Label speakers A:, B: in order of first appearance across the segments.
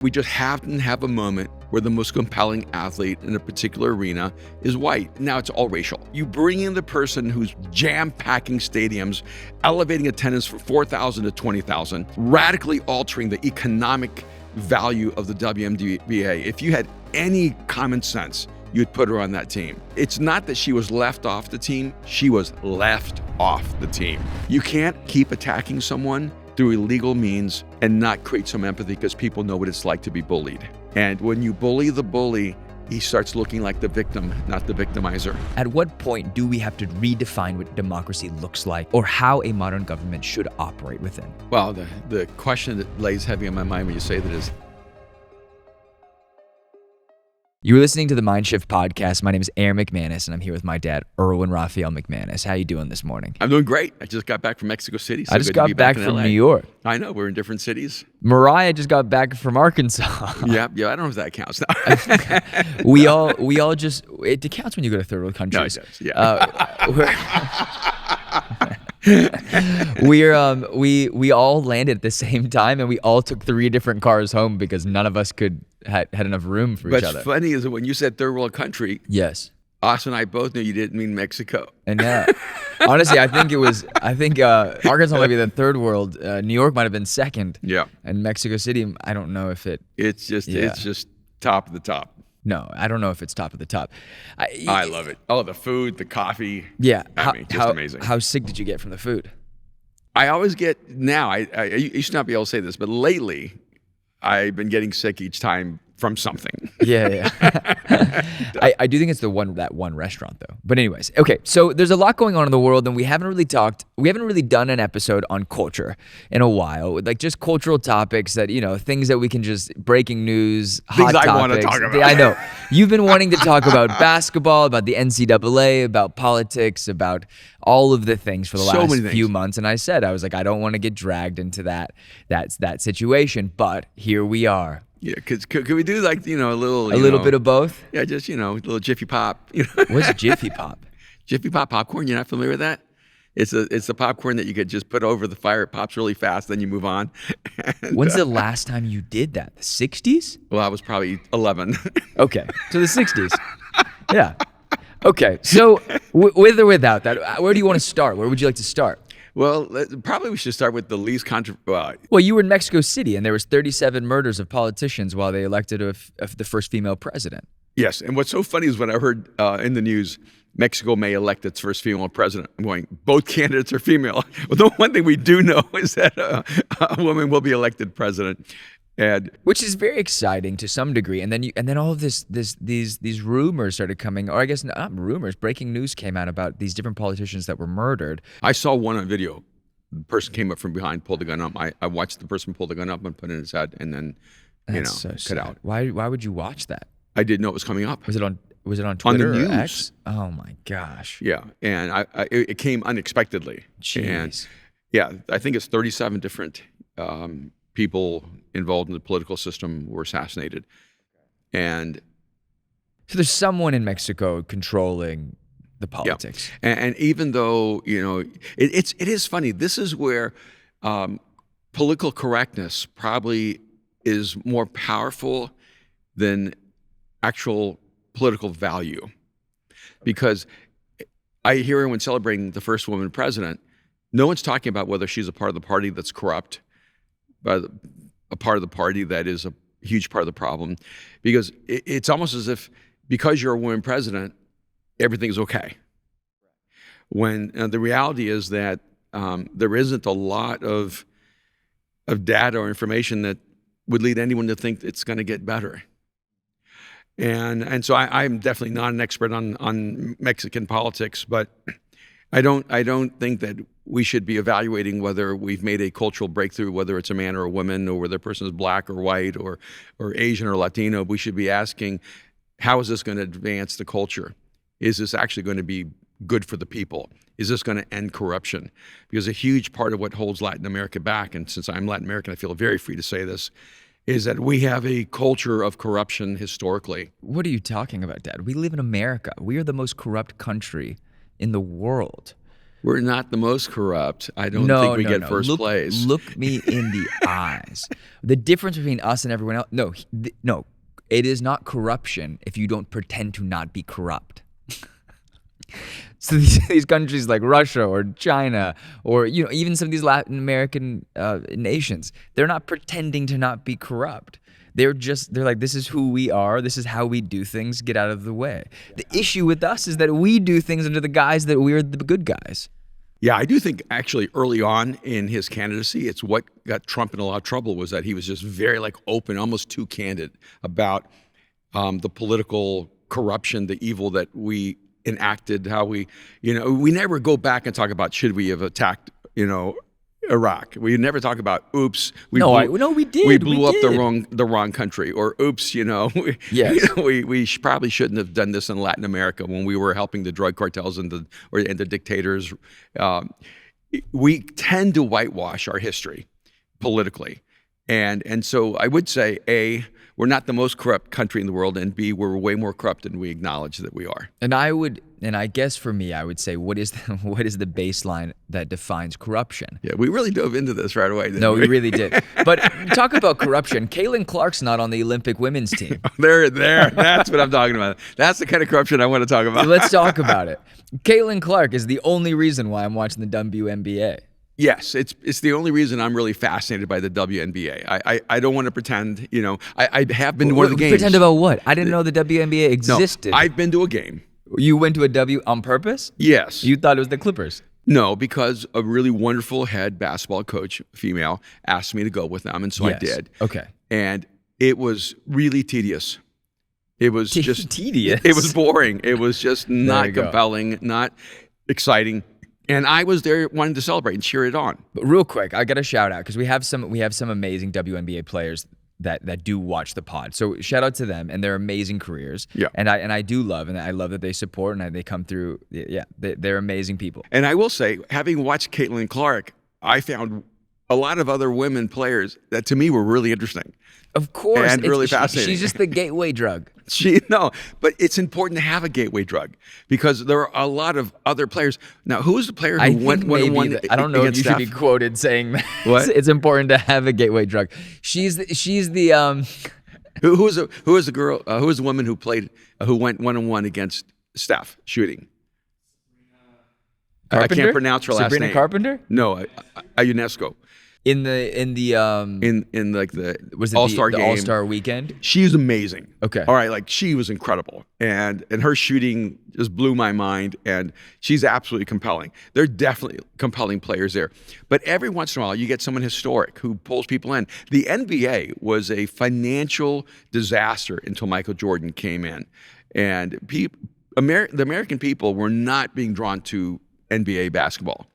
A: We just happen to have a moment where the most compelling athlete in a particular arena is white. Now it's all racial. You bring in the person who's jam-packing stadiums, elevating attendance from 4,000 to 20,000, radically altering the economic value of the WNBA. If you had any common sense, you'd put her on that team. It's not that she was left off the team, she was left off the team. You can't keep attacking someone through illegal means and not create some empathy, because people know what it's like to be bullied. And when you bully the bully, he starts looking like the victim, not the victimizer.
B: At what point do we have to redefine what democracy looks like, or how a modern government should operate within?
A: Well, the question that lays heavy on my mind when you say that is,
B: You're listening to the Mindshift podcast. My name is Aaron McManus, and I'm here with my dad, Erwin Raphael McManus. How you doing this morning?
A: I'm doing great. I just got back from Mexico City. So
B: I just got back from New York.
A: I know, we're in different cities.
B: Mariah just got back from Arkansas.
A: Yeah, I don't know if that counts now.
B: we all just, it counts when you go to third world countries.
A: No, it does, yeah.
B: We all landed at the same time, and we all took 3 different cars home because none of us had enough room for each other.
A: What's funny is that when you said third world country,
B: yes,
A: Austin and I both knew you didn't mean Mexico.
B: And yeah, honestly, I think Arkansas might be the third world. New York might have been second.
A: Yeah.
B: And Mexico City, I don't know if it.
A: It's just top of the top.
B: No, I don't know if it's top of the top.
A: I love it. Oh, the food, the coffee.
B: Yeah.
A: Just amazing.
B: How sick did you get from the food?
A: I always get, now, I used to not be able to say this, but lately, I've been getting sick each time from something.
B: Yeah. I do think it's that one restaurant though. But anyways, okay. So there's a lot going on in the world, and we haven't really done an episode on culture in a while. Like just cultural topics that, things that we can just, breaking news, hot
A: things
B: topics.
A: I want to talk about.
B: I know. You've been wanting to talk about basketball, about the NCAA, about politics, about all of the things for the last few months. And I was like, I don't want to get dragged into that situation, but here we are.
A: Yeah, could we do like, a little...
B: A little bit of both?
A: Yeah, just, a little Jiffy Pop.
B: What's Jiffy Pop?
A: Jiffy Pop popcorn, you're not familiar with that? It's the popcorn that you could just put over the fire. It pops really fast, then you move on. And,
B: when's the last time you did that? The 60s?
A: Well, I was probably 11.
B: Okay, so the 60s. Yeah. Okay, so with or without that, where do you want to start? Where would you like to start?
A: Well, probably we should start with the least controversial.
B: Well, you were in Mexico City, and there was 37 murders of politicians while they elected the first female president.
A: Yes, and what's so funny is when I heard in the news, Mexico may elect its first female president, I'm going, both candidates are female. Well, the one thing we do know is that a woman will be elected president.
B: Which is very exciting to some degree, and then all of these rumors started coming, or I guess not rumors, breaking news came out about these different politicians that were murdered.
A: I saw one on video. The person came up from behind, pulled the gun up. I watched the person pull the gun up and put it in his head, and then cut out.
B: Why would you watch that?
A: I didn't know it was coming up.
B: Was it on Twitter
A: on the
B: or
A: news.
B: X? Oh my gosh.
A: Yeah, and it came unexpectedly.
B: Jeez.
A: And yeah, I think it's 37 different people involved in the political system were assassinated. And
B: so there's someone in Mexico controlling the politics.
A: Yeah. And even though, it is funny. This is where political correctness probably is more powerful than actual political value. Because I hear everyone celebrating the first woman president. No one's talking about whether she's a part of the party that's corrupt, but a part of the party that is a huge part of the problem, because it's almost as if because you're a woman president, everything's okay. When the reality is that there isn't a lot of data or information that would lead anyone to think it's going to get better. And so I'm definitely not an expert on Mexican politics, but I don't think that we should be evaluating whether we've made a cultural breakthrough, whether it's a man or a woman, or whether the person is black or white or Asian or Latino. We should be asking, how is this going to advance the culture? Is this actually going to be good for the people? Is this going to end corruption? Because a huge part of what holds Latin America back, and since I'm Latin American, I feel very free to say this, is that we have a culture of corruption historically.
B: What are you talking about, Dad? We live in America. We are the most corrupt country in the world. We're
A: not the most corrupt. I don't think we get first place.
B: Look me in the eyes. The difference between us and everyone else, no, it is not corruption if you don't pretend to not be corrupt. So these countries like Russia or China or even some of these Latin American nations, they're not pretending to not be corrupt. They're like, this is who we are. This is how we do things. Get out of the way. The issue with us is that we do things under the guise that we're the good guys.
A: Yeah, I do think actually early on in his candidacy, it's what got Trump in a lot of trouble was that he was just very open, almost too candid about the political corruption, the evil that we enacted, how we never go back and talk about should we have attacked, Iraq. We never talk about oops. We
B: did.
A: We blew up the wrong country, or oops.
B: Yes.
A: We probably shouldn't have done this in Latin America when we were helping the drug cartels and the dictators. We tend to whitewash our history politically, and so I would say we're not the most corrupt country in the world, and B, we're way more corrupt than we acknowledge that we are.
B: And I guess for me, I would say, what is the baseline that defines corruption?
A: Yeah, we really dove into this right away.
B: No, we really did. But talk about corruption. Caitlin Clark's not on the Olympic women's team.
A: There. That's what I'm talking about. That's the kind of corruption I want to talk about.
B: Let's talk about it. Caitlin Clark is the only reason why I'm watching the WNBA.
A: Yes, it's the only reason I'm really fascinated by the WNBA. I don't want to pretend, I have been to one of the games.
B: Pretend about what? I didn't know the WNBA existed.
A: No, I've been to a game.
B: You went to a W on purpose?
A: Yes.
B: You thought it was the Clippers?
A: No, because a really wonderful head basketball coach, female, asked me to go with them, and so I did.
B: Okay.
A: And it was really tedious. It was just
B: tedious.
A: It was boring. It was just not compelling, not exciting. And I was there wanting to celebrate and cheer it on.
B: But real quick, I got a shout out because we have some amazing WNBA players that do watch the pod. So shout out to them and their amazing careers.
A: Yeah.
B: And I do love, and I love that they support and they come through. Yeah, they're amazing people.
A: And I will say, having watched Caitlin Clark, I found a lot of other women players that to me were really interesting.
B: Of course.
A: And really fascinating.
B: She's just the gateway drug.
A: But it's important to have a gateway drug because there are a lot of other players. Now, who was the player who won?
B: I don't know if you should be quoted saying that.
A: What?
B: It's important to have a gateway drug. She's the
A: Who was the girl? Who was the woman who played? Who went 1-on-1 against Steph shooting?
B: Carpenter?
A: I can't pronounce her last name.
B: Sabrina Carpenter?
A: No, UNESCO.
B: In the
A: All-Star game,
B: All-Star weekend.
A: She's amazing.
B: Okay.
A: All right, she was incredible, and her shooting just blew my mind, and she's absolutely compelling. There are definitely compelling players there, but every once in a while you get someone historic who pulls people in. The NBA was a financial disaster until Michael Jordan came in, and the American people were not being drawn to NBA basketball.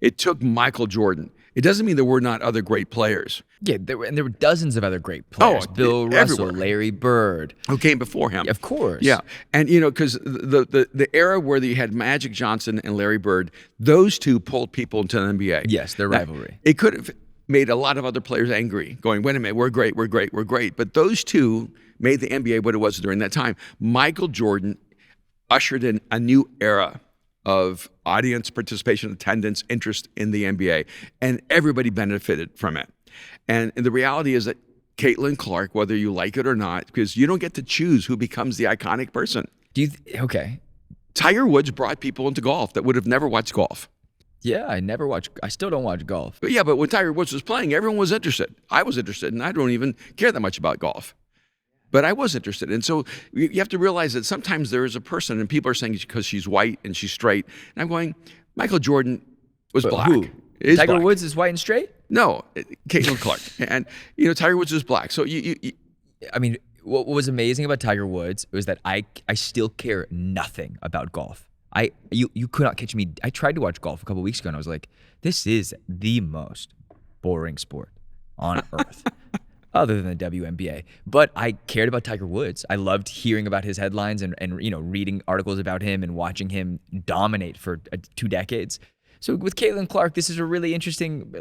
A: It took Michael Jordan. It doesn't mean there were not other great players.
B: Yeah, there were dozens of other great players. Bill Russell, Larry Bird.
A: Who came before him.
B: Of course.
A: Yeah, and because the era where you had Magic Johnson and Larry Bird, those two pulled people into the NBA.
B: Yes, their rivalry.
A: It could have made a lot of other players angry, going, wait a minute, we're great. But those two made the NBA what it was during that time. Michael Jordan ushered in a new era of audience participation, attendance, interest in the NBA, and everybody benefited from it. And the reality is that Caitlin Clark, whether you like it or not, because you don't get to choose who becomes the iconic person.
B: Okay.
A: Tiger Woods brought people into golf that would have never watched golf.
B: Yeah, I still don't watch golf.
A: But when Tiger Woods was playing, everyone was interested. I was interested, and I don't even care that much about golf. But I was interested. And so you have to realize that sometimes there is a person, and people are saying because she's white and she's straight. And I'm going, Michael Jordan was black.
B: Who? Tiger Woods is white and straight?
A: No, Caitlin Clark. And, Tiger Woods was black. So
B: I mean, what was amazing about Tiger Woods was that I still care nothing about golf. You could not catch me. I tried to watch golf a couple weeks ago, and I was like, this is the most boring sport on earth. Other than the WNBA. But I cared about Tiger Woods. I loved hearing about his headlines and reading articles about him and watching him dominate for 2 decades. So with Caitlin Clark, this is a really interesting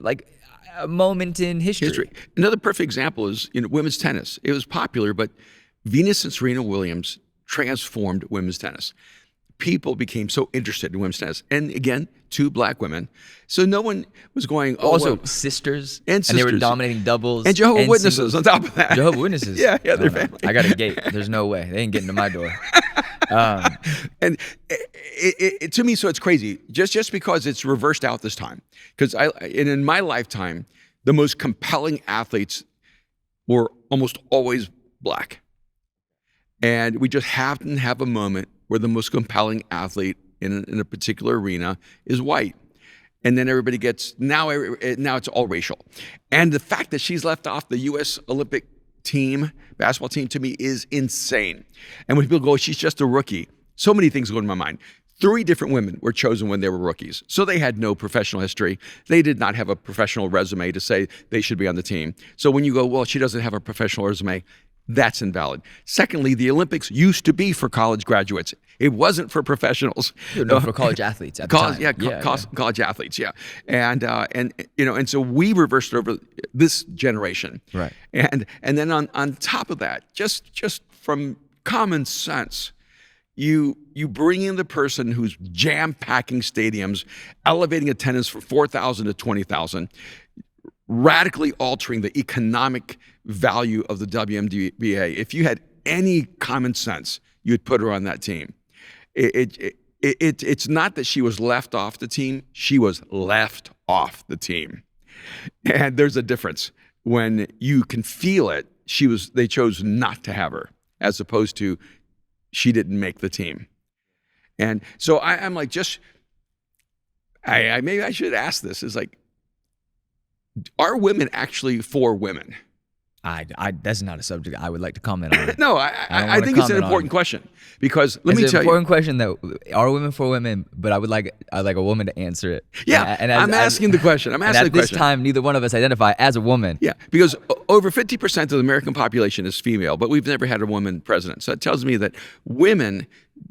B: a moment in history.
A: Another perfect example is women's tennis. It was popular, but Venus and Serena Williams transformed women's tennis. people became so interested in women's tennis. And again, 2 black women. So no one was going, oh,
B: Also,
A: well,
B: sisters.
A: and
B: they were
A: sisters.
B: domating doubles.
A: And Jehovah's Witnesses
B: singles.
A: on top of that.
B: Jehovah's Witnesses?
A: Yeah,
B: Oh,
A: their
B: no.
A: family.
B: I got a gate. There's no way. They ain't getting to my door.
A: And to me, so it's crazy. Just because it's reversed out this time. Because in my lifetime, the most compelling athletes were almost always black. And we just happen to have a moment where the most compelling athlete in a particular arena is white. And then everybody gets, now it's all racial. And the fact that she's left off the U.S. Olympic team, basketball team, to me is insane. And when people go, she's just a rookie, so many things go in my mind. 3 different women were chosen when they were rookies. So they had no professional history. They did not have a professional resume to say they should be on the team. So when you go, well, she doesn't have a professional resume, that's invalid. Secondly, the Olympics used to be for college graduates. It wasn't for professionals.
B: No, for college athletes at the time.
A: College athletes, yeah. And so we reversed it over this generation.
B: Right.
A: And then on top of that, just from common sense, you bring in the person who's jam-packing stadiums, elevating attendance from 4,000 to 20,000, radically altering the economic value of the WNBA. If you had any common sense, you'd put her on that team. It's not that she was left off the team, she was left off the team. And there's a difference. When you can feel it, they chose not to have her, as opposed to she didn't make the team. And so I'm like, maybe I should ask this, is like, are women actually for women?
B: That's not a subject I would like to comment on.
A: No, I think it's an important question, because let me tell you.
B: It's an important question, though. Are women for women? But I'd like a woman to answer it.
A: Yeah, I'm asking the question. At
B: this time, neither one of us identify as a woman.
A: Yeah, because over 50% of the American population is female, but we've never had a woman president. So it tells me that women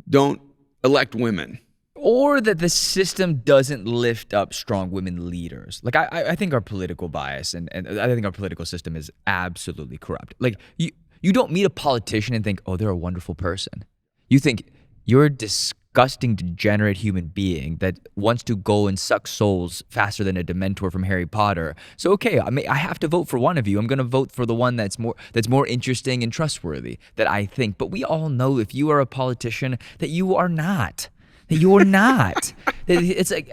A: don't elect women.
B: Or that the system doesn't lift up strong women leaders. Like, I think our political bias and I think our political system is absolutely corrupt. Like, you don't meet a politician and think, oh, they're a wonderful person. You think, you're a disgusting, degenerate human being that wants to go and suck souls faster than a Dementor from Harry Potter. So, okay, I have to vote for one of you. I'm going to vote for the one that's more interesting and trustworthy, that I think. But we all know, if you are a politician, that you are not. You're not. It's like,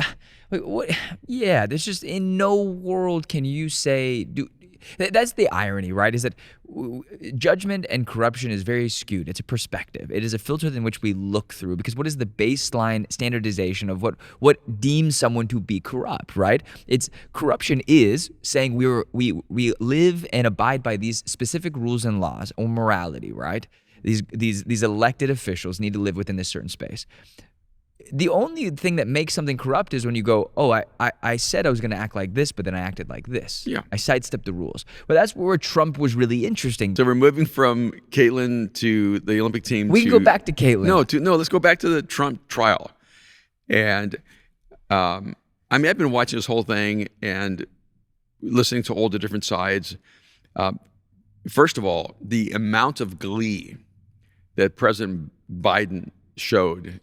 B: what? Yeah, there's just, in no world can you say, that's the irony, right? Is that judgment and corruption is very skewed. It's a perspective. It is a filter in which we look through, because what is the baseline standardization of what deems someone to be corrupt, right? It's corruption is saying we live and abide by these specific rules and laws or morality, right? These elected officials need to live within this certain space. The only thing that makes something corrupt is when you go, oh, I said I was going to act like this, but then I acted like this.
A: Yeah.
B: I sidestepped the rules. But that's where Trump was really interesting.
A: So we're moving from Caitlyn to the Olympic team.
B: We can go back to Caitlyn.
A: No, let's go back to the Trump trial. And I've been watching this whole thing and listening to all the different sides. First of all, the amount of glee that President Biden showed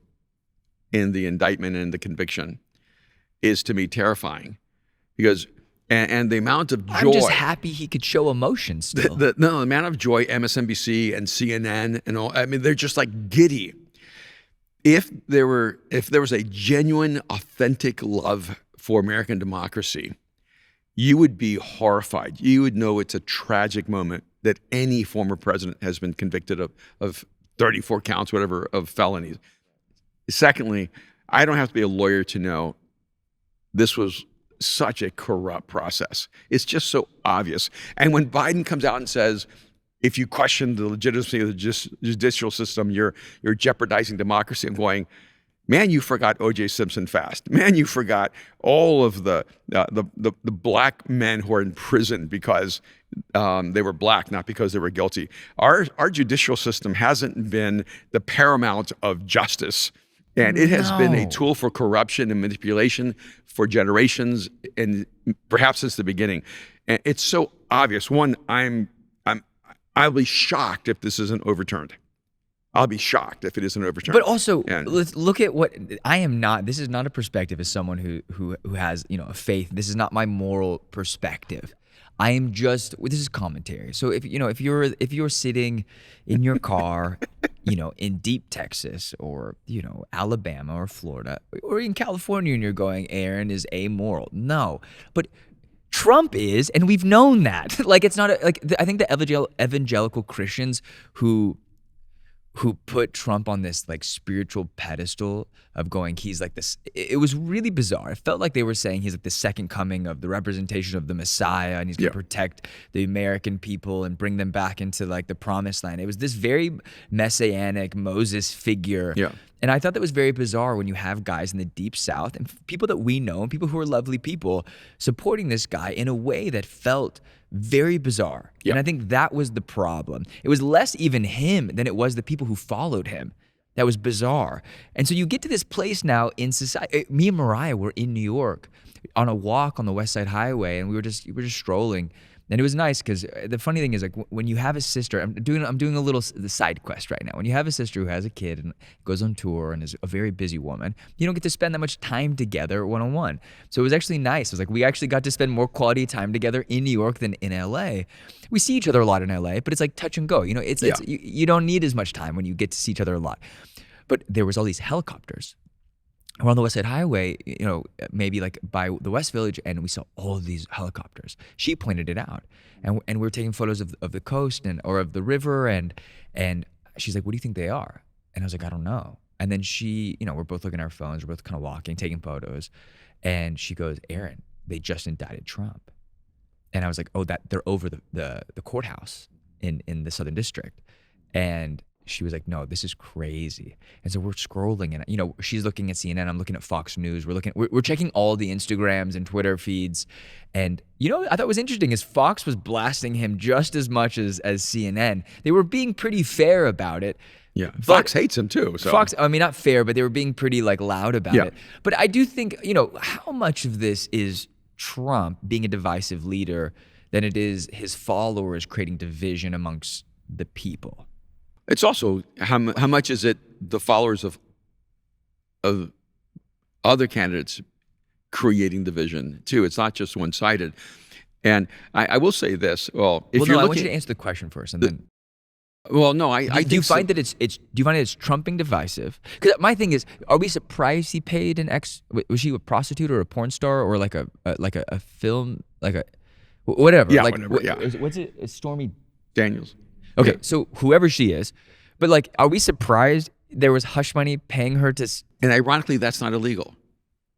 A: in the indictment and the conviction is, to me, terrifying, because and the amount of joy.
B: I'm just happy he could show emotion still.
A: The amount of joy MSNBC and CNN and all. I mean, they're just like giddy. If there was a genuine, authentic love for American democracy, you would be horrified. You would know it's a tragic moment that any former president has been convicted of 34 counts, whatever, of felonies. Secondly, I don't have to be a lawyer to know this was such a corrupt process. It's just so obvious. And when Biden comes out and says, if you question the legitimacy of the judicial system, you're jeopardizing democracy, I'm going, man, you forgot O.J. Simpson fast. Man, you forgot all of the black men who are in prison because they were black, not because they were guilty. Our judicial system hasn't been the paramount of justice. And it has been a tool for corruption and manipulation for generations, and perhaps since the beginning. And it's so obvious. One, I'll be shocked if this isn't overturned. I'll be shocked if it isn't overturned.
B: But also,
A: And-
B: let's look at what I am not. This is not a perspective as someone who has a faith. This is not my moral perspective. I am just. This is commentary. So if you're sitting in your car, in deep Texas or Alabama or Florida or in California, and you're going, Aaron is amoral. No, but Trump is, and we've known that. Like it's not I think the evangelical Christians who put Trump on this like spiritual pedestal of going, he's like this. It was really bizarre. It felt like they were saying he's like the second coming of the representation of the Messiah, and he's going to protect the American people and bring them back into like the promised land. It was this very messianic Moses figure.
A: Yeah.
B: And I thought that was very bizarre when you have guys in the deep South and people that we know and people who are lovely people supporting this guy in a way that felt very bizarre.
A: Yeah.
B: And I think that was the problem. It was less even him than it was the people who followed him. That was bizarre. And so you get to this place now in society. Me and Mariah were in New York on a walk on the West Side Highway, and we were just strolling. And it was nice because the funny thing is, like, when you have a sister, I'm doing a little the side quest right now. When you have a sister who has a kid and goes on tour and is a very busy woman, you don't get to spend that much time together one-on-one. So it was actually nice. It was like we actually got to spend more quality time together in New York than in LA. We see each other a lot in LA, but it's like touch and go. It's you don't need as much time when you get to see each other a lot. But there was all these helicopters. We're on the West Side Highway, maybe like by the West Village, and we saw all of these helicopters. She pointed it out, and we were taking photos of the coast or of the river, and she's like, "What do you think they are?" And I was like, "I don't know." And then she, we're both looking at our phones, we're both kind of walking, taking photos, and she goes, "Aaron, they just indicted Trump." And I was like, "Oh, that they're over the courthouse in the Southern District," and she was like, "No, this is crazy." And so we're scrolling, and she's looking at CNN, I'm looking at Fox News. We're checking all the Instagrams and Twitter feeds, and I thought was interesting is Fox was blasting him just as much as CNN. They were being pretty fair about it.
A: Yeah, Fox hates him too. So.
B: Fox, I mean, not fair, but they were being pretty like loud about it. But I do think, how much of this is Trump being a divisive leader than it is his followers creating division amongst the people?
A: It's also how much is it the followers of other candidates creating division too. It's not just one-sided. And I will say this. Well, if you're
B: I
A: looking,
B: want you to answer the question first, and then.
A: Well, no, I
B: do you find that do you find it's Trumping divisive? Because my thing is, are we surprised he paid was she a prostitute or a porn star or like a film whatever?
A: Yeah,
B: like,
A: whatever. Yeah.
B: What's it? It's Stormy
A: Daniels.
B: Okay,
A: Yeah.
B: so whoever she is, but like, are we surprised there was hush money paying her to?
A: And ironically, that's not illegal.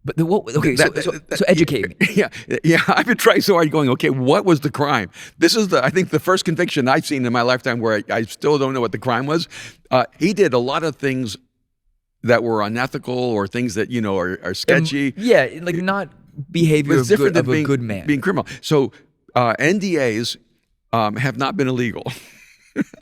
B: But so educate me.
A: Yeah. I've been trying so hard, going, okay, what was the crime? This is I think the first conviction I've seen in my lifetime where I still don't know what the crime was. He did a lot of things that were unethical or things that are sketchy.
B: Like not behavior of a good man.
A: Being criminal. So NDAs have not been illegal.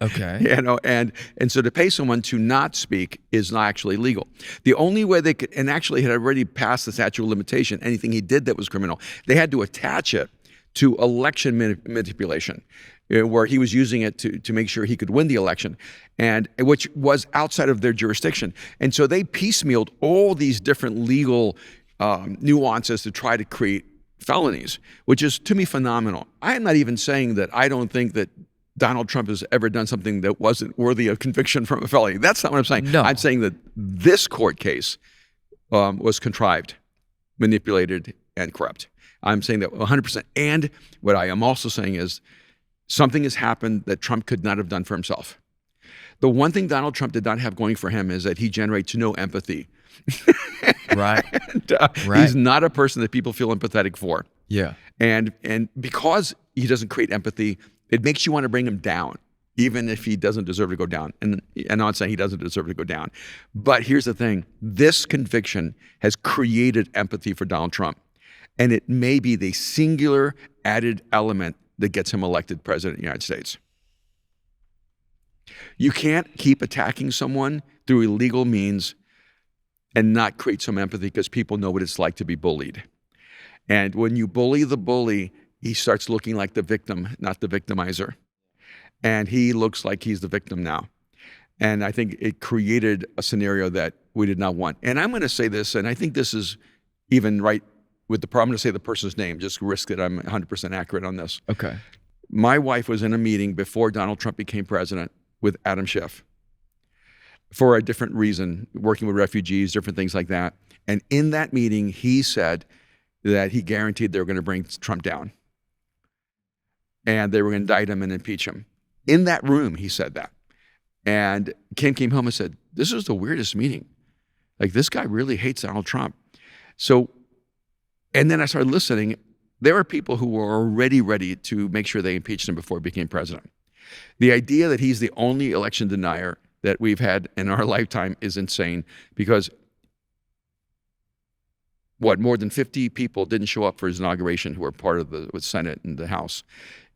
B: Okay.
A: And so to pay someone to not speak is not actually legal. The only way they could, and actually had already passed the statute of limitation, anything he did that was criminal, they had to attach it to election manipulation, where he was using it to make sure he could win the election, and which was outside of their jurisdiction. And so they piecemealed all these different legal nuances to try to create felonies, which is to me phenomenal. I am not even saying that I don't think that Donald Trump has ever done something that wasn't worthy of conviction from a felony. That's not what I'm saying.
B: No.
A: I'm saying that this court case was contrived, manipulated, and corrupt. I'm saying that 100%. And what I am also saying is something has happened that Trump could not have done for himself. The one thing Donald Trump did not have going for him is that he generates no empathy.
B: Right.
A: Right. He's not a person that people feel empathetic for.
B: Yeah.
A: And because he doesn't create empathy, it makes you want to bring him down, even if he doesn't deserve to go down. And I'm not saying he doesn't deserve to go down. But here's the thing. This conviction has created empathy for Donald Trump. And it may be the singular added element that gets him elected president of the United States. You can't keep attacking someone through illegal means and not create some empathy because people know what it's like to be bullied. And when you bully the bully, he starts looking like the victim, not the victimizer. And he looks like he's the victim now. And I think it created a scenario that we did not want. And I'm going to say this, and I think this is even right with the problem, to say the person's name, just risk that I'm 100% accurate on this.
B: Okay.
A: My wife was in a meeting before Donald Trump became president with Adam Schiff for a different reason, working with refugees, different things like that. And in that meeting, he said that he guaranteed they were going to bring Trump down. And they were going to indict him and impeach him. In that room, he said that. And Ken came home and said, this is the weirdest meeting. Like, this guy really hates Donald Trump. So, and then I started listening. There were people who were already ready to make sure they impeached him before he became president. The idea that he's the only election denier that we've had in our lifetime is insane, because more than 50 people didn't show up for his inauguration who were part of the Senate and the House.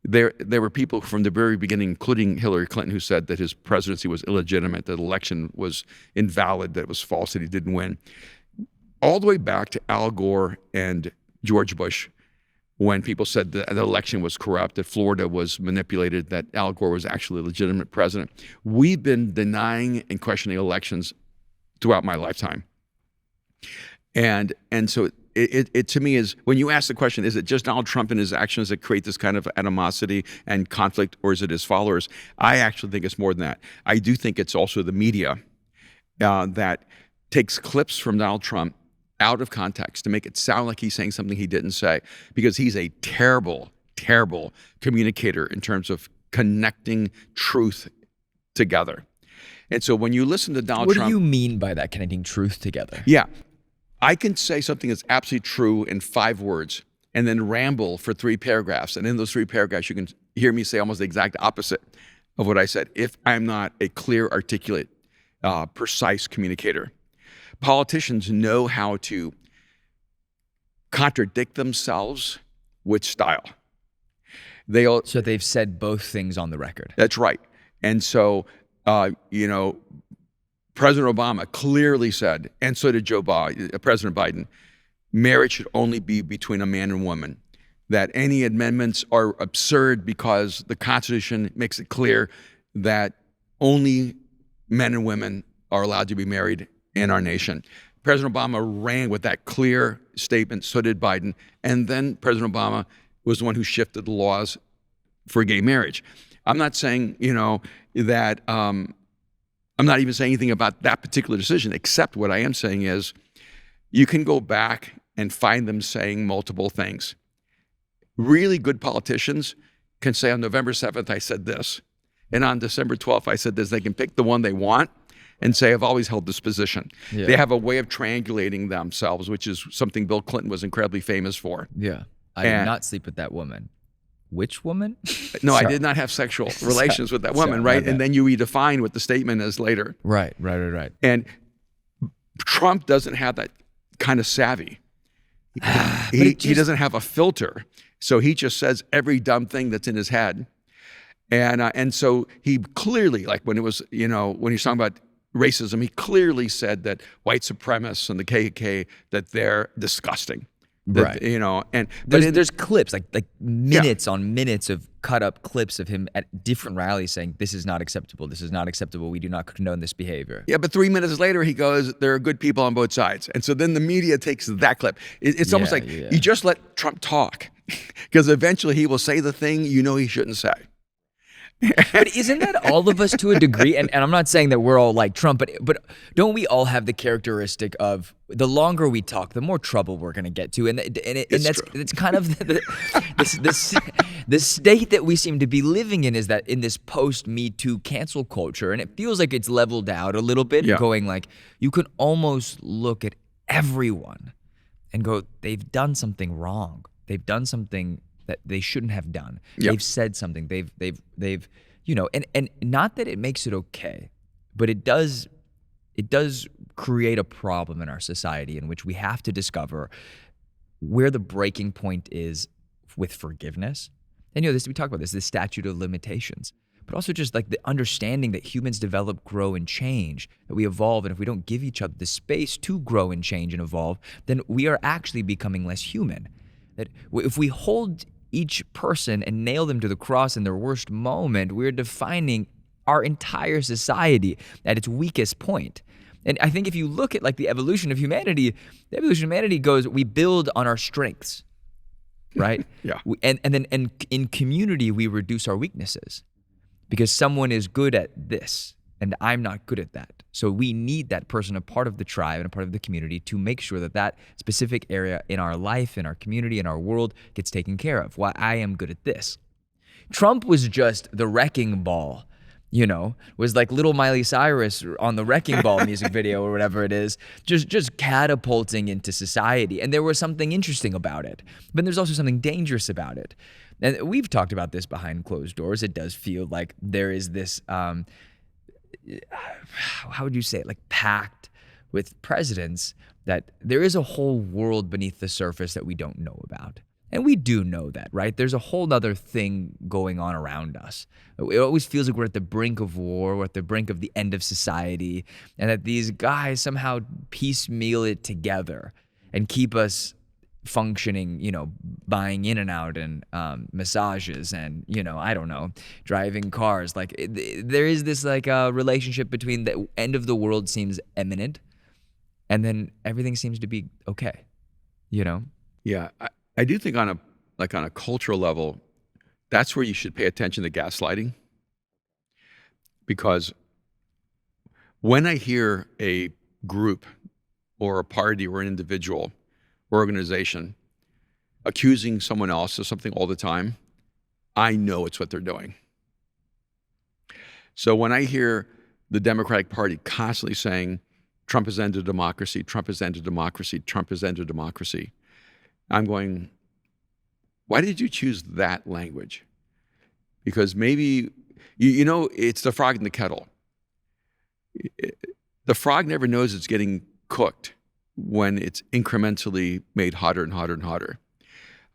A: There were people from the very beginning, including Hillary Clinton, who said that his presidency was illegitimate, that the election was invalid, that it was false, that he didn't win. All the way back to Al Gore and George Bush, when people said that the election was corrupt, that Florida was manipulated, that Al Gore was actually a legitimate president. We've been denying and questioning elections throughout my lifetime. And so it to me is, when you ask the question, is it just Donald Trump and his actions that create this kind of animosity and conflict, or is it his followers? I actually think it's more than that. I do think it's also the media that takes clips from Donald Trump out of context to make it sound like he's saying something he didn't say, because he's a terrible, terrible communicator in terms of connecting truth together. And so when you listen to Donald Trump—
B: What do you mean by that, connecting truth together?
A: Yeah. I can say something that's absolutely true in 5 words and then ramble for 3 paragraphs. And in those 3 paragraphs, you can hear me say almost the exact opposite of what I said, if I'm not a clear, articulate, precise communicator. Politicians know how to contradict themselves with style.
B: So they've said both things on the record.
A: That's right. And so, President Obama clearly said, and so did President Biden, marriage should only be between a man and woman, that any amendments are absurd because the Constitution makes it clear that only men and women are allowed to be married in our nation. President Obama ran with that clear statement, so did Biden, and then President Obama was the one who shifted the laws for gay marriage. I'm not saying, that I'm not even saying anything about that particular decision, except what I am saying is you can go back and find them saying multiple things. Really good politicians can say on November 7th, I said this, and on December 12th, I said this. They can pick the one they want and say, I've always held this position. Yeah. They have a way of triangulating themselves, which is something Bill Clinton was incredibly famous for.
B: Yeah. I did not sleep with that woman. Which woman?
A: No, I did not have sexual relations with that woman, right? And then you redefine what the statement is later.
B: Right.
A: And Trump doesn't have that kind of savvy. He doesn't have a filter. So he just says every dumb thing that's in his head. And so he clearly, like when it was, when he's talking about racism, he clearly said that white supremacists and the KKK, that they're disgusting. That,
B: right.
A: And
B: there's clips, like minutes on minutes of cut up clips of him at different rallies saying, this is not acceptable. This is not acceptable. We do not condone this behavior.
A: Yeah, but 3 minutes later, he goes, there are good people on both sides. And so then the media takes that clip. It's almost like you just let Trump talk, because eventually he will say the thing he shouldn't say.
B: But isn't that all of us to a degree? And I'm not saying that we're all like Trump, but don't we all have the characteristic of the longer we talk, the more trouble we're going to get to? And that's kind of the state that we seem to be living in, is that in this post-Me Too cancel culture, and it feels like it's leveled out a little bit, going like you can almost look at everyone and go, they've done something wrong. They've done something that they shouldn't have done. Yep. They've said something. They've and not that it makes it okay, but it does create a problem in our society in which we have to discover where the breaking point is with forgiveness. And we talk about this statute of limitations, but also just like the understanding that humans develop, grow, and change, that we evolve, and if we don't give each other the space to grow and change and evolve, then we are actually becoming less human. That if we hold each person and nail them to the cross in their worst moment, we're defining our entire society at its weakest point. And I think if you look at like the evolution of humanity goes, we build on our strengths, right?
A: Yeah.
B: And then in community, we reduce our weaknesses because someone is good at this and I'm not good at that. So we need that person a part of the tribe and a part of the community to make sure that that specific area in our life, in our community, in our world gets taken care of. Why I am good at this. Trump was just the wrecking ball, was like little Miley Cyrus on the Wrecking Ball music video or whatever it is, just catapulting into society. And there was something interesting about it, but there's also something dangerous about it. And we've talked about this behind closed doors. It does feel like there is this, how would you say it, like pact with presidents that there is a whole world beneath the surface that we don't know about. And we do know that, right? There's a whole other thing going on around us. It always feels like we're at the brink of war, we're at the brink of the end of society, and that these guys somehow piecemeal it together and keep us functioning, buying in and out and massages and, I don't know, driving cars. Like there is this like relationship between the end of the world seems imminent and then everything seems to be okay,
A: Yeah. I do think on a cultural level, that's where you should pay attention to gaslighting. Because when I hear a group or a party or an individual or organization accusing someone else of something all the time, I know it's what they're doing. So when I hear the Democratic Party constantly saying, Trump has ended democracy, Trump has ended democracy, Trump has ended democracy, I'm going, why did you choose that language? Because maybe, it's the frog in the kettle. The frog never knows it's getting cooked when it's incrementally made hotter and hotter and hotter.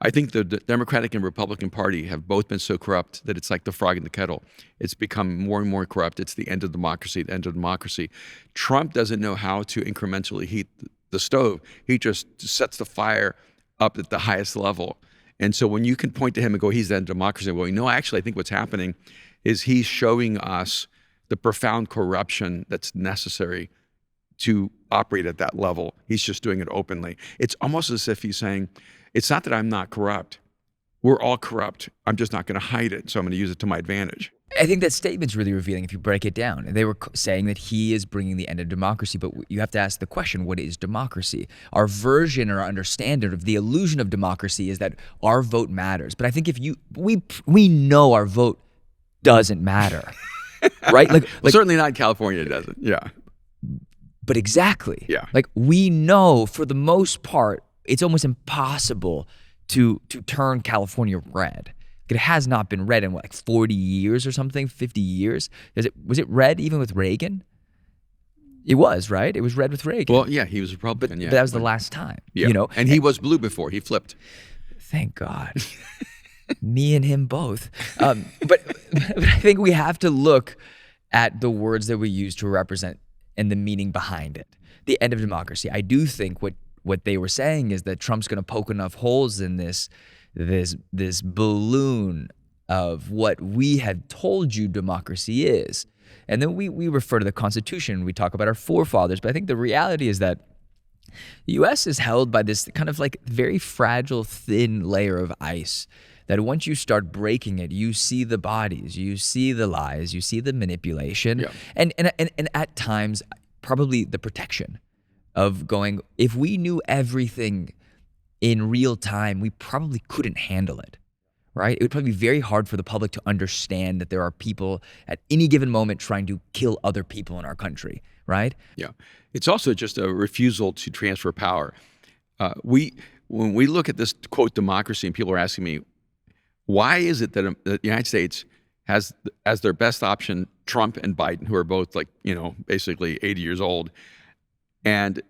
A: I think the Democratic and Republican Party have both been so corrupt that it's like the frog in the kettle. It's become more and more corrupt. It's the end of democracy, the end of democracy. Trump doesn't know how to incrementally heat the stove. He just sets the fire up at the highest level. And so when you can point to him and go, he's the end of democracy, well, no, actually, I think what's happening is he's showing us the profound corruption that's necessary to operate at that level. He's just doing it openly. It's almost as if he's saying, it's not that I'm not corrupt. We're all corrupt. I'm just not going to hide it. So I'm going to use it to my advantage.
B: I think that statement's really revealing if you break it down. They were saying that he is bringing the end of democracy, but you have to ask the question, what is democracy? Our version or understanding of the illusion of democracy is that our vote matters. But I think if we know our vote doesn't matter, right? Like
A: certainly not in California, it doesn't. Yeah.
B: But exactly.
A: Yeah.
B: Like we know for the most part, it's almost impossible to turn California red. It has not been red in like 40 years or something, 50 years. Was it red even with Reagan? It was, right? It was red with Reagan.
A: Well, yeah, he was Republican.
B: But that was the last time,
A: Yeah. And he was blue before. He flipped.
B: Thank God. Me and him both. But I think we have to look at the words that we use to represent and the meaning behind it. The end of democracy. I do think what they were saying is that Trump's going to poke enough holes in this balloon of what we had told you democracy is. And then we refer to the Constitution, we talk about our forefathers, but I think the reality is that the U.S. is held by this kind of like very fragile, thin layer of ice that once you start breaking it, you see the bodies, you see the lies, you see the manipulation,
A: Yeah.
B: and at times, probably the protection of going, if we knew everything in real time, we probably couldn't handle it, right? It would probably be very hard for the public to understand that there are people at any given moment trying to kill other people in our country, right?
A: Yeah. It's also just a refusal to transfer power. When we look at this, quote, democracy, and people are asking me, why is it that the United States has as their best option Trump and Biden, who are both like, basically 80 years old, and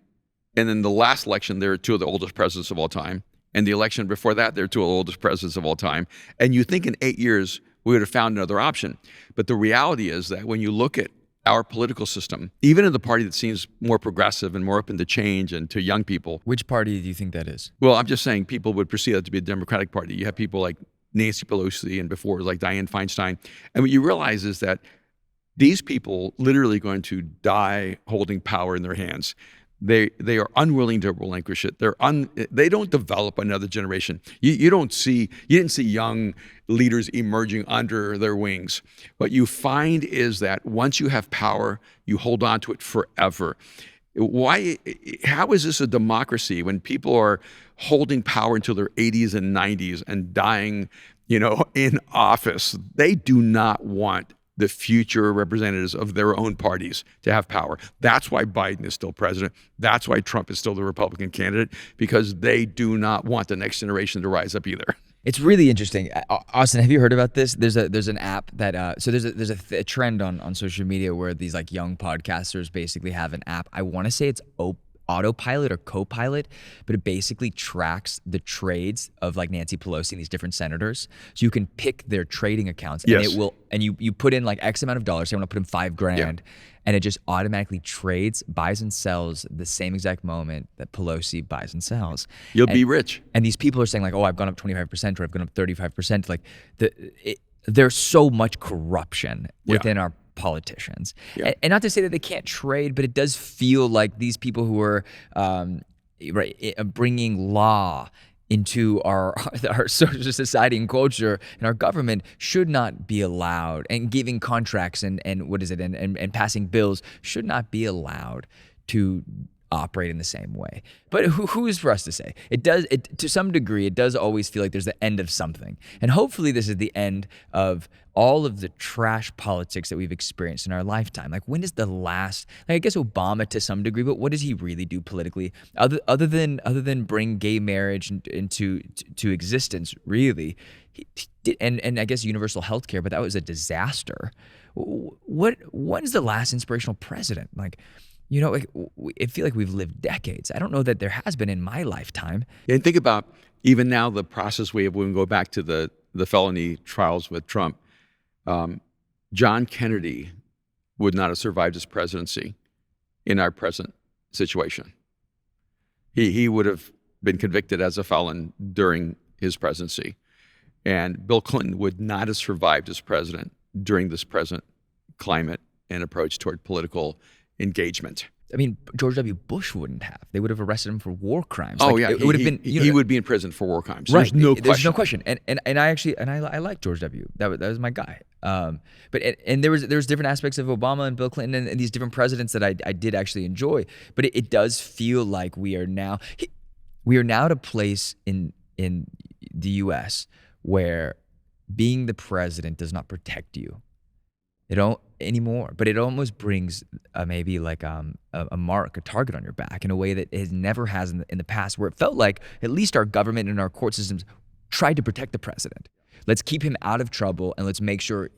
A: in the last election, they're two of the oldest presidents of all time. And the election before that, they're two of the oldest presidents of all time. And you think in 8 years, we would have found another option. But the reality is that when you look at our political system, even in the party that seems more progressive and more open to change and to young people.
B: Which party do you think that is?
A: Well, I'm just saying people would perceive that to be a Democratic Party. You have people like Nancy Pelosi and before it was like Dianne Feinstein. And what you realize is that these people literally going to die holding power in their hands. They are unwilling to relinquish it. They don't develop another generation. You didn't see young leaders emerging under their wings. What you find is that once you have power, you hold on to it forever. How is this a democracy when people are holding power until their 80s and 90s and dying, in office? They do not want the future representatives of their own parties to have power. That's why Biden is still president. That's why Trump is still the Republican candidate, because they do not want the next generation to rise up either.
B: It's really interesting. Austin, have you heard about this? There's an app that so there's a trend on social media where these like young podcasters basically have an app. I want to say it's autopilot or co-pilot, but it basically tracks the trades of like Nancy Pelosi and these different senators. So you can pick their trading accounts, and
A: Yes.
B: it will, and you put in like X amount of dollars. Say I want to put in $5,000, and it just automatically trades, buys and sells the same exact moment that Pelosi buys and sells.
A: You'll be rich.
B: And these people are saying like, oh, I've gone up 25% or I've gone up 35%. Like there's so much corruption within our politicians.
A: Yeah.
B: And not to say that they can't trade, but it does feel like these people who are bringing law into our social society and culture and our government should not be allowed, and giving contracts and passing bills should not be allowed to operate in the same way. But who is for us to say? It to some degree, it does always feel like there's the end of something. And hopefully this is the end of all of the trash politics that we've experienced in our lifetime. Like, when is the last, like, I guess Obama to some degree, but what does he really do politically other than bring gay marriage into existence, really? He did, and I guess universal health care, but that was a disaster. When's the last inspirational president? Like, I feel like we've lived decades. I don't know that there has been in my lifetime.
A: And think about even now the process when we go back to the felony trials with Trump. John Kennedy would not have survived his presidency in our present situation. He would have been convicted as a felon during his presidency. And Bill Clinton would not have survived as president during this present climate and approach toward political engagement.
B: I mean, George W. Bush wouldn't have. They would have arrested him for war crimes.
A: Oh,
B: like,
A: yeah.
B: It would have been.
A: He would be in prison for war crimes.
B: Right.
A: There's no question.
B: There's no question. And I like George W. That was my guy. But there was different aspects of Obama and Bill Clinton and these different presidents that I did actually enjoy. But it does feel like we are now at a place in the U.S. where being the president does not protect you. They don't anymore, but it almost brings maybe like a mark, a target on your back in a way that it never has in the past, where it felt like at least our government and our court systems tried to protect the president. Let's keep him out of trouble, and let's make sure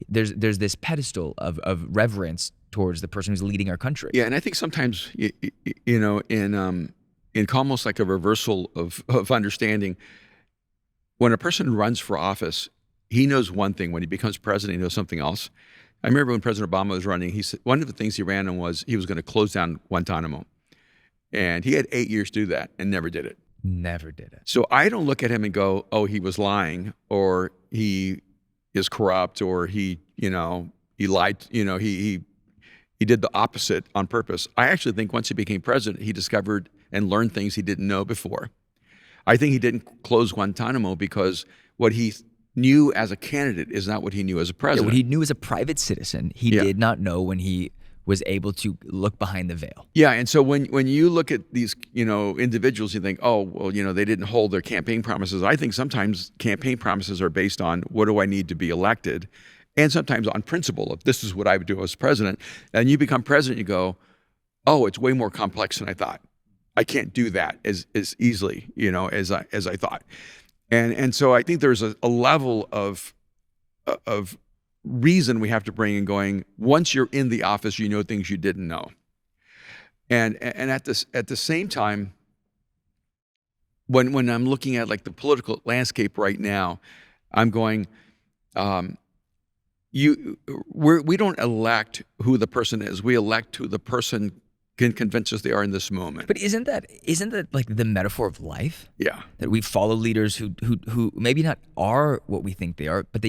B: there's this pedestal of reverence towards the person who's leading our country.
A: Yeah, and I think sometimes in almost like a reversal of understanding, when a person runs for office, he knows one thing. When he becomes president, he knows something else. I remember when President Obama was running, he said one of the things he ran on was he was going to close down Guantanamo. And he had 8 years to do that and never did it.
B: Never did it.
A: So I don't look at him and go, oh, he was lying, or he is corrupt, or he lied, he did the opposite on purpose. I actually think once he became president, he discovered and learned things he didn't know before. I think he didn't close Guantanamo because what he knew as a candidate is not what he knew as a president.
B: Yeah, what he knew as a private citizen, he did not know when he was able to look behind the veil.
A: Yeah, and so when you look at these, individuals, you think, oh, well, they didn't hold their campaign promises. I think sometimes campaign promises are based on what do I need to be elected, and sometimes on principle of this is what I would do as president. And you become president, you go, oh, it's way more complex than I thought. I can't do that as easily, as I thought. And so I think there's a level of reason we have to bring in going, once you're in the office, you know things you didn't know. And at the same time, when I'm looking at like the political landscape right now, I'm going, we don't elect who the person is. We elect who the person can convince us they are in this moment.
B: But isn't that like the metaphor of life?
A: Yeah.
B: That we follow leaders who maybe not are what we think they are, but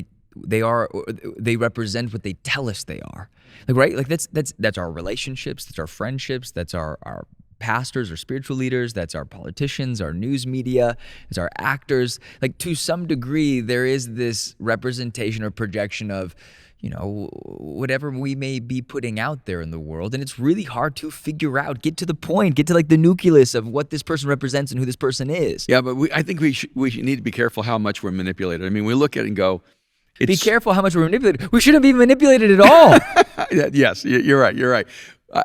B: they represent what they tell us they are. Like, right? Like that's our relationships, that's our friendships, that's our pastors or spiritual leaders, that's our politicians, our news media, it's our actors. Like, to some degree, there is this representation or projection of, whatever we may be putting out there in the world. And it's really hard to figure out, get to the point, get to like the nucleus of what this person represents and who this person is.
A: Yeah, but I think we need to be careful how much we're manipulated. I mean, we look at it and go,
B: be careful how much we're manipulated. We shouldn't be manipulated at all.
A: Yes, you're right. You're right.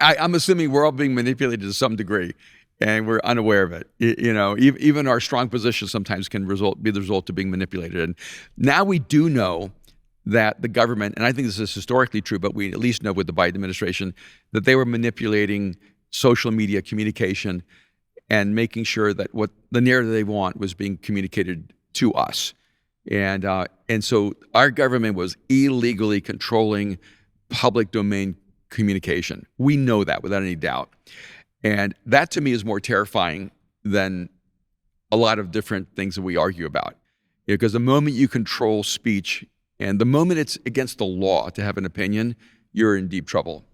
A: I'm assuming we're all being manipulated to some degree, and we're unaware of it. Even our strong position sometimes can be the result of being manipulated. And now we do know that the government, and I think this is historically true, but we at least know with the Biden administration, that they were manipulating social media communication and making sure that what the narrative they want was being communicated to us. And so our government was illegally controlling public domain communication. We know that without any doubt. And that to me is more terrifying than a lot of different things that we argue about. Because the moment you control speech and the moment it's against the law to have an opinion, you're in deep trouble.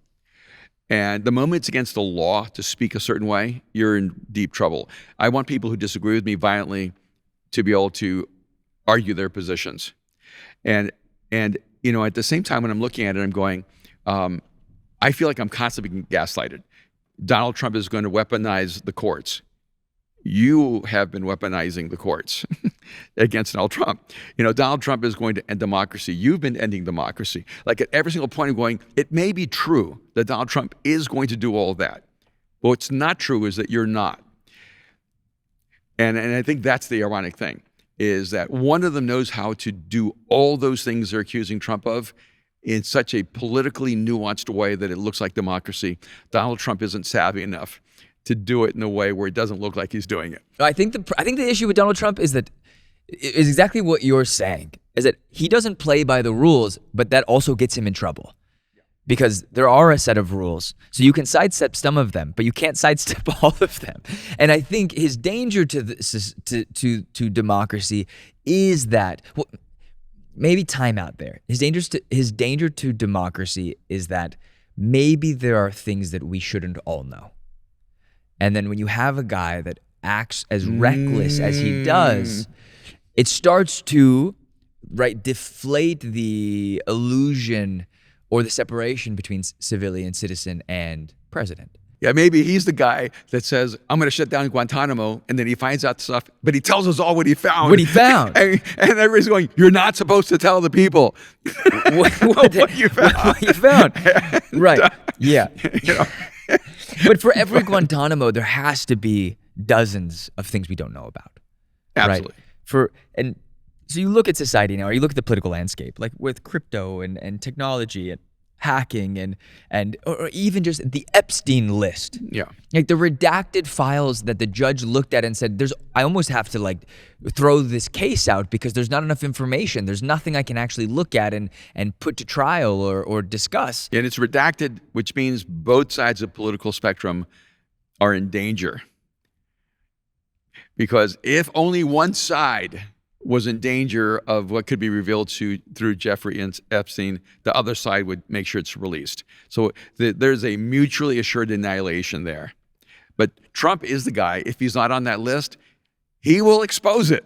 A: And the moment it's against the law to speak a certain way, you're in deep trouble. I want people who disagree with me violently to be able to argue their positions. And at the same time, when I'm looking at it, I'm going, I feel like I'm constantly being gaslighted. Donald Trump is going to weaponize the courts. You have been weaponizing the courts against Donald Trump. Donald Trump is going to end democracy. You've been ending democracy. Like, at every single point, I'm going, it may be true that Donald Trump is going to do all of that. But what's not true is that you're not. And I think that's the ironic thing, is that one of them knows how to do all those things they're accusing Trump of in such a politically nuanced way that it looks like democracy. Donald Trump isn't savvy enough to do it in a way where it doesn't look like he's doing it.
B: I think the issue with Donald Trump is exactly what you're saying, is that he doesn't play by the rules, but that also gets him in trouble. Because there are a set of rules. So you can sidestep some of them, but you can't sidestep all of them. And I think his danger to democracy is that, well, maybe time out there. His danger to democracy is that maybe there are things that we shouldn't all know. And then when you have a guy that acts as reckless as he does, it starts to, deflate the illusion or the separation between civilian, citizen, and president.
A: Yeah, maybe he's the guy that says, I'm going to shut down Guantanamo, and then he finds out stuff, but he tells us all what he found. And everybody's going, you're not supposed to tell the people what you found.
B: What you found. Right, yeah. But for every Guantanamo, there has to be dozens of things we don't know about.
A: Absolutely.
B: Right? So you look at society now, or you look at the political landscape, like with crypto and technology and hacking or even just the Epstein list.
A: Yeah.
B: Like the redacted files that the judge looked at and said, I almost have to throw this case out because there's not enough information. There's nothing I can actually look at and put to trial or discuss.
A: And it's redacted, which means both sides of the political spectrum are in danger. Because if only one side was in danger of what could be revealed through Jeffrey Epstein, the other side would make sure it's released. So there's a mutually assured annihilation there. But Trump is the guy, if he's not on that list, he will expose it.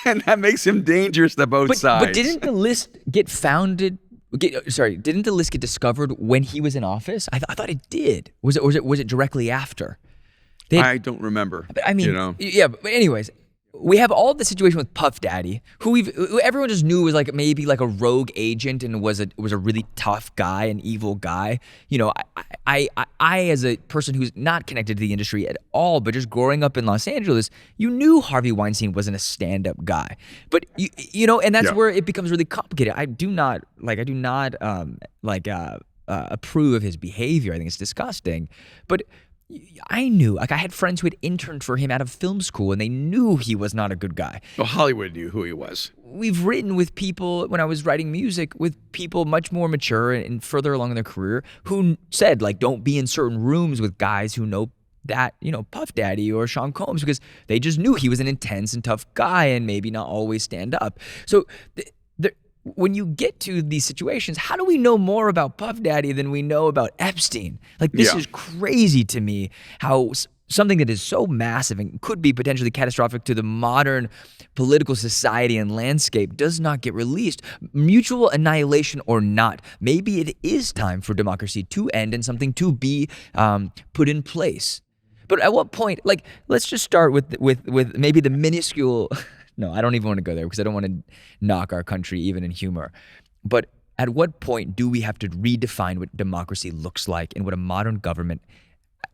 A: And that makes him dangerous to both sides. But
B: didn't the list get didn't the list get discovered when he was in office? I thought it did. Was it directly after?
A: I don't remember.
B: I mean, yeah, but anyways, we have all the situation with Puff Daddy, who everyone just knew was maybe a rogue agent and was a really tough guy, an evil guy. I as a person who's not connected to the industry at all, but just growing up in Los Angeles, you knew Harvey Weinstein wasn't a stand-up guy. But and that's where it becomes really complicated. I do not approve of his behavior. I think it's disgusting, but I knew, I had friends who had interned for him out of film school, and they knew he was not a good guy.
A: Well, Hollywood knew who he was.
B: We've written with people, when I was writing music, with people much more mature and further along in their career who said, don't be in certain rooms with guys who know that, Puff Daddy or Sean Combs, because they just knew he was an intense and tough guy and maybe not always stand up. So when you get to these situations, how do we know more about Puff Daddy than we know about Epstein? Like, this is crazy to me, how something that is so massive and could be potentially catastrophic to the modern political society and landscape does not get released. Mutual annihilation or not, maybe it is time for democracy to end and something to be put in place. But at what point, like, let's just start with maybe the minuscule. No, I don't even want to go there because I don't want to knock our country even in humor. But at what point do we have to redefine what democracy looks like and what a modern government,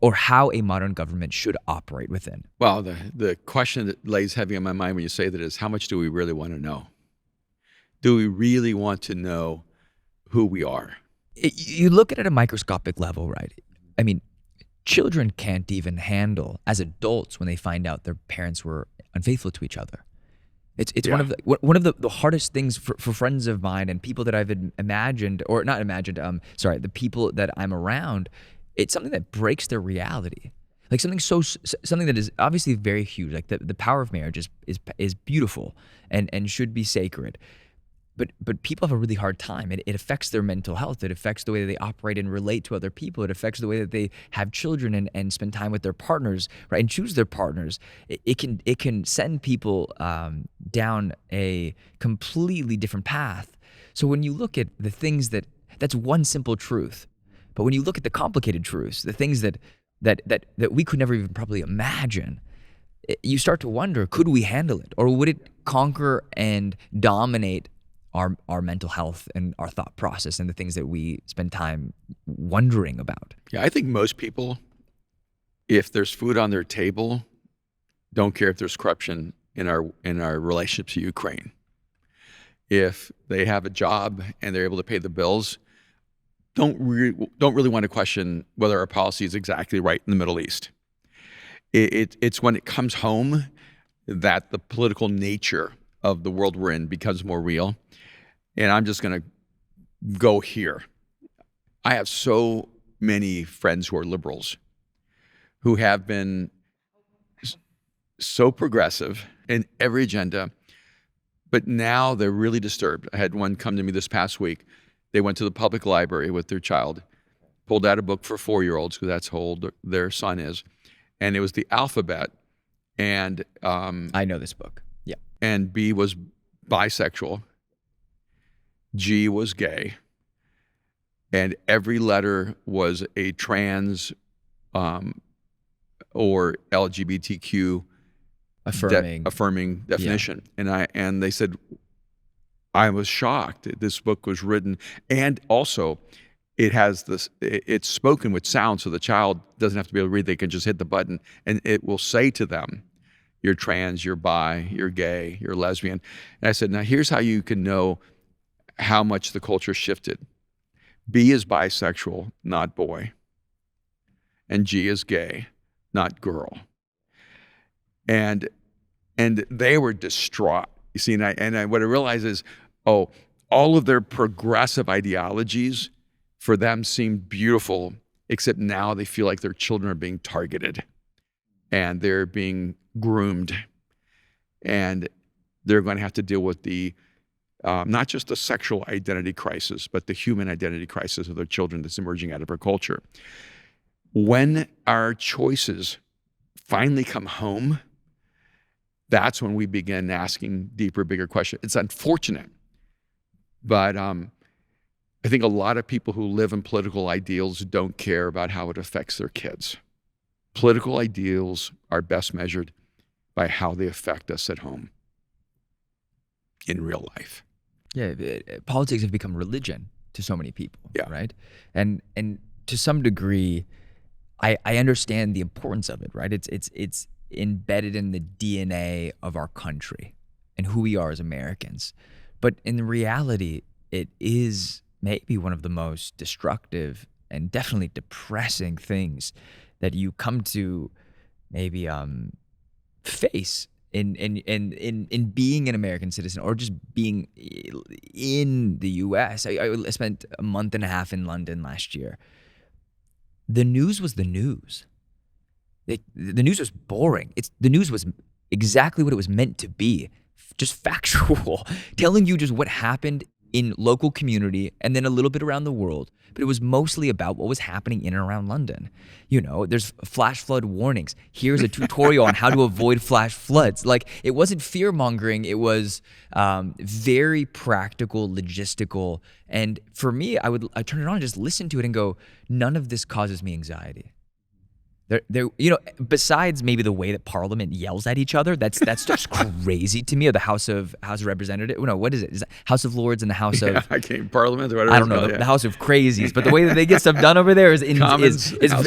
B: or how a modern government should operate within?
A: Well, the question that lays heavy on my mind when you say that is, how much do we really want to know? Do we really want to know who we are?
B: You look at it at a microscopic level, right? I mean, children can't even handle, as adults, when they find out their parents were unfaithful to each other. It's one of the hardest things for friends of mine and people that I've imagined, or not imagined, the people that I'm around. It's something that breaks their reality. Like something that is obviously very huge. Like the power of marriage is beautiful and should be sacred. But people have a really hard time. It affects their mental health. It affects the way that they operate and relate to other people. It affects the way that they have children and spend time with their partners, right? And choose their partners. It can send people down a completely different path. So when you look at the things that's one simple truth. But when you look at the complicated truths, the things that we could never even probably imagine, you start to wonder, could we handle it? Or would it conquer and dominate our mental health and our thought process and the things that we spend time wondering about?
A: Yeah, I think most people, if there's food on their table, don't care if there's corruption in our relationship to Ukraine. If they have a job and they're able to pay the bills, don't really want to question whether our policy is exactly right in the Middle East. It's when it comes home that the political nature of the world we're in becomes more real. And I'm just going to go here. I have so many friends who are liberals who have been so progressive in every agenda, but now they're really disturbed. I had one come to me this past week. They went to the public library with their child, pulled out a book for 4-year-olds, because that's how old their son is, and it was the alphabet. And
B: I know this book. Yeah.
A: And B was bisexual, G was gay, and every letter was a trans or LGBTQ affirming definition. Yeah. And they said, I was shocked that this book was written, and also it has this, it's spoken with sound, so the child doesn't have to be able to read. They can just hit the button and it will say to them, you're trans, you're bi, you're gay, you're lesbian. And I said, now here's how you can know how much the culture shifted. B is bisexual, not boy. And G is gay, not girl. And they were distraught. You see, and what I realized is, all of their progressive ideologies for them seemed beautiful, except now they feel like their children are being targeted and they're being groomed, and they're going to have to deal with the not just the sexual identity crisis, but the human identity crisis of their children that's emerging out of our culture. When our choices finally come home, that's when we begin asking deeper, bigger questions. It's unfortunate, but I think a lot of people who live in political ideals don't care about how it affects their kids. Political ideals are best measured by how they affect us at home in real life.
B: Yeah, politics have become religion to so many people,
A: yeah.
B: Right? And to some degree, I understand the importance of it, right? It's embedded in the DNA of our country and who we are as Americans. But in reality, it is maybe one of the most destructive and definitely depressing things that you come to maybe face in being an American citizen, or just being in the US. I spent a month and a half in London last year. The news was the news. The news was boring. The news was exactly what it was meant to be, just factual, telling you just what happened in local community and then a little bit around the world. But it was mostly about what was happening in and around London. You know, there's flash flood warnings. Here's a tutorial on how to avoid flash floods. Like, it wasn't fear mongering. It was very practical, logistical. And for me, I turn it on and just listen to it and go, none of this causes me anxiety. There, you know, besides maybe the way that Parliament yells at each other, that's just crazy to me. Or the House of Representatives, no, what is it? Is it House of Lords and the House of
A: Parliament? Or whatever
B: I don't know, the House of Crazies. But the way that they get stuff done over there is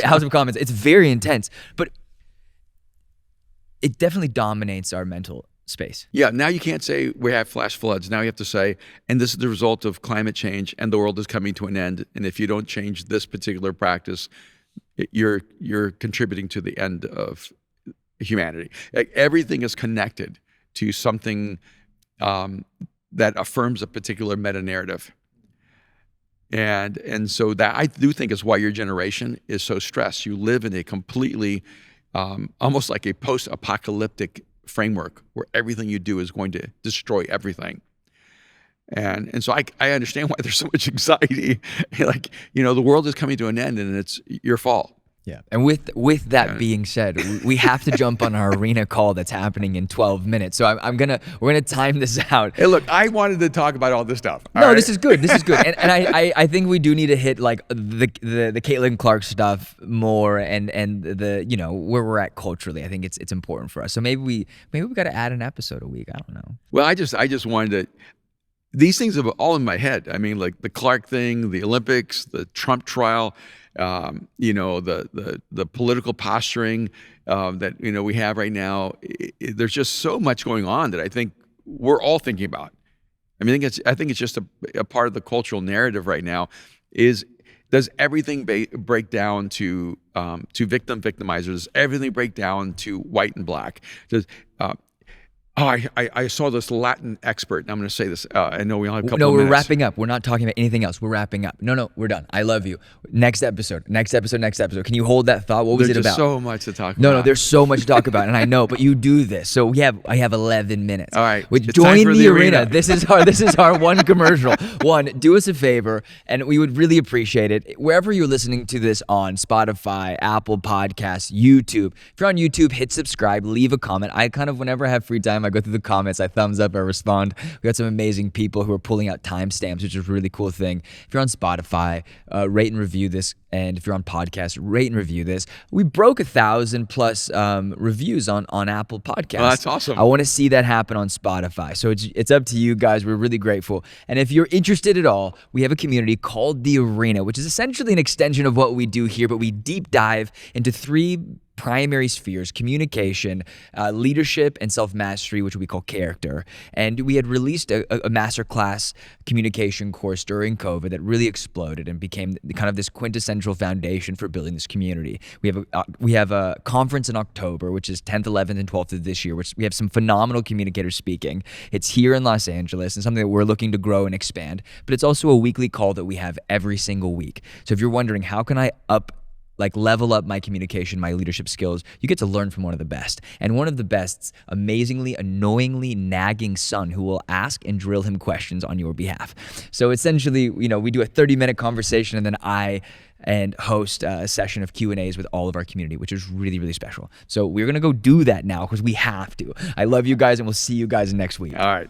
B: House of Commons. It's very intense, but it definitely dominates our mental space.
A: Yeah, now you can't say we have flash floods. Now you have to say, and this is the result of climate change, and the world is coming to an end. And if you don't change this particular practice, you're contributing to the end of humanity. Everything is connected to something that affirms a particular meta narrative, and so that I do think is why your generation is so stressed. You live in a completely almost like a post-apocalyptic framework where everything you do is going to destroy everything. And so I understand why there's so much anxiety. Like, you know, the world is coming to an end and it's your fault.
B: Yeah. And with that being said, we have to jump on our arena call that's happening in 12 minutes. So we're gonna time this out.
A: Hey, look, I wanted to talk about all this stuff.
B: This is good. This is good. And I think we do need to hit like the Caitlin Clark stuff more and the, you know, where we're at culturally. I think it's important for us. So maybe we got to add an episode a week. I don't know.
A: Well, I just wanted to. These things are all in my head. I mean, like the Clark thing, the Olympics, the Trump trial, you know, the political posturing that, you know, we have right now. There's just so much going on that I think we're all thinking about. I mean, I think it's just a part of the cultural narrative right now. Does everything break down to victimizers? Does everything break down to white and black? I saw this Latin expert, and I'm going to say this. I know we only have a couple of minutes.
B: No, we're wrapping up. We're not talking about anything else. We're wrapping up. No, we're done. I love you. Next episode. Can you hold that thought? What was it about?
A: There's so much to talk about.
B: No, there's so much to talk about, and I know, but you do this. So I have 11 minutes.
A: All right.
B: Join the arena. This is our one commercial. One, do us a favor, and we would really appreciate it. Wherever you're listening to this on, Spotify, Apple Podcasts, YouTube. If you're on YouTube, hit subscribe, leave a comment. Whenever I have free time, I go through the comments, I thumbs up, I respond. We got some amazing people who are pulling out timestamps, which is a really cool thing. If you're on Spotify, rate and review this. And if you're on podcast, rate and review this. We broke 1,000+ reviews on Apple Podcasts.
A: Oh, that's awesome.
B: I want to see that happen on Spotify. So it's up to you guys. We're really grateful. And if you're interested at all, we have a community called The Arena, which is essentially an extension of what we do here, but we deep dive into 3 primary spheres: communication, leadership, and self-mastery, which we call character. And we had released a masterclass communication course during COVID that really exploded and became kind of this quintessential foundation for building this community. We have a conference in October, which is 10th, 11th, and 12th of this year, which we have some phenomenal communicators speaking. It's here in Los Angeles and something that we're looking to grow and expand, but it's also a weekly call that we have every single week. So if you're wondering, how can I level up my communication, my leadership skills, you get to learn from one of the best. And one of the best's amazingly, annoyingly nagging son who will ask and drill him questions on your behalf. So essentially, you know, we do a 30-minute conversation, and then I host a session of Q&As with all of our community, which is really, really special. So we're going to go do that now because we have to. I love you guys, and we'll see you guys next week.
A: All right.